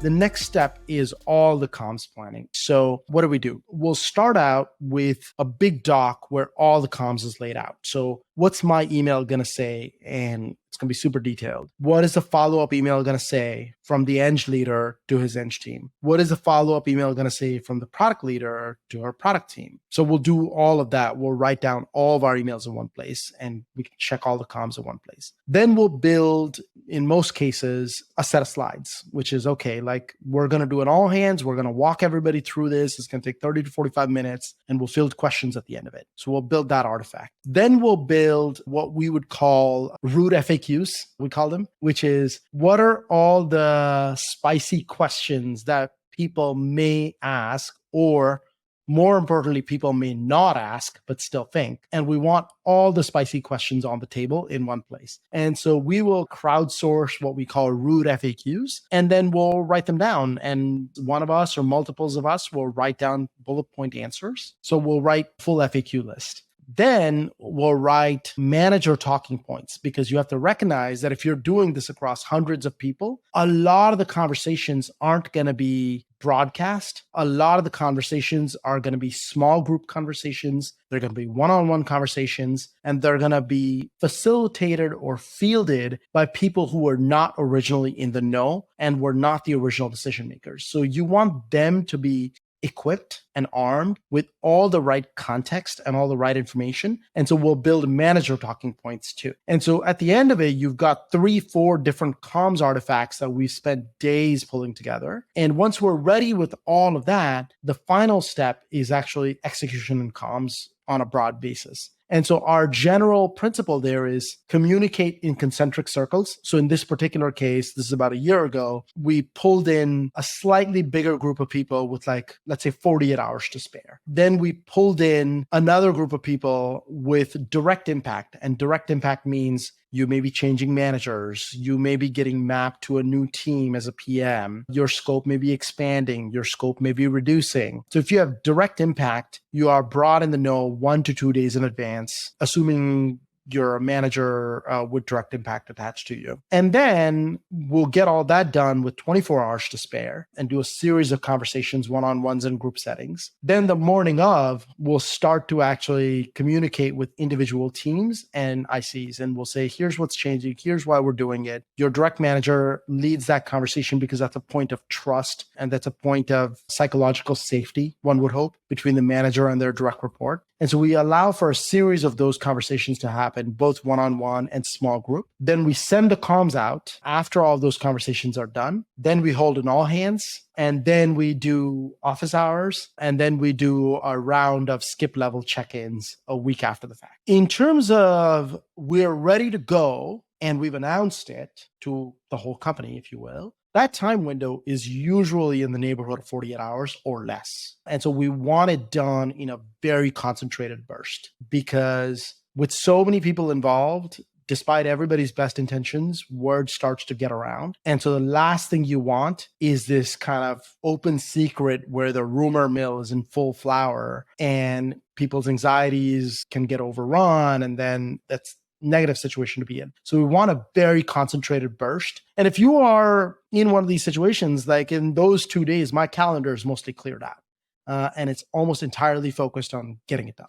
The next step is all the comms planning. So what do? We'll start out with a big doc where all the comms is laid out. So what's my email going to say? And it's going to be super detailed. What is the follow-up email going to say from the eng leader to his eng team? What is the follow-up email going to say from the product leader to our product team? So we'll do all of that. We'll write down all of our emails in one place and we can check all the comms in one place. Then we'll build, in most cases, a set of slides, which is okay, like we're going to do an all hands. We're going to walk everybody through this. It's going to take 30 to 45 minutes and we'll field questions at the end of it. So we'll build that artifact. Then we'll build what we would call root FAQs, we call them, which is what are all the spicy questions that people may ask, or more importantly, people may not ask, but still think. And we want all the spicy questions on the table in one place. And so we will crowdsource what we call root FAQs, and then we'll write them down. And one of us or multiples of us will write down bullet point answers. So we'll write full FAQ list. Then we'll write manager talking points, because you have to recognize that if you're doing this across hundreds of people, a lot of the conversations aren't going to be broadcast. A lot of the conversations are going to be small group conversations. They're going to be one-on-one conversations, and they're going to be facilitated or fielded by people who were not originally in the know and were not the original decision makers. So you want them to be equipped and armed with all the right context and all the right information. And so we'll build manager talking points too. And so at the end of it, you've got 3-4 different comms artifacts that we've spent days pulling together. And once we're ready with all of that, the final step is actually execution and comms on a broad basis. And so our general principle there is communicate in concentric circles. So in this particular case, this is about a year ago, we pulled in a slightly bigger group of people with like, let's say 48 hours to spare. Then we pulled in another group of people with direct impact. And direct impact means you may be changing managers. You may be getting mapped to a new team as a PM. Your scope may be expanding. Your scope may be reducing. So if you have direct impact, you are brought in the know 1 to 2 days in advance, assuming you're a manager with direct impact attached to you. And then we'll get all that done with 24 hours to spare and do a series of conversations, one-on-ones in group settings. Then the morning of, we'll start to actually communicate with individual teams and ICs. And we'll say, here's what's changing. Here's why we're doing it. Your direct manager leads that conversation because that's a point of trust. And that's a point of psychological safety, one would hope, between the manager and their direct report. And so we allow for a series of those conversations to happen, both one-on-one and small group. Then we send the comms out after all those conversations are done. Then we hold an all hands, and then we do office hours, and then we do a round of skip level check-ins a week after the fact. In terms of we're ready to go, and we've announced it to the whole company, if you will, that time window is usually in the neighborhood of 48 hours or less. And so we want it done in a very concentrated burst, because with so many people involved, despite everybody's best intentions, word starts to get around. And so the last thing you want is this kind of open secret where the rumor mill is in full flower and people's anxieties can get overrun. And then that's negative situation to be in. So we want a very concentrated burst. And if you are in one of these situations, like in those 2 days, my calendar is mostly cleared out. And it's almost entirely focused on getting it done.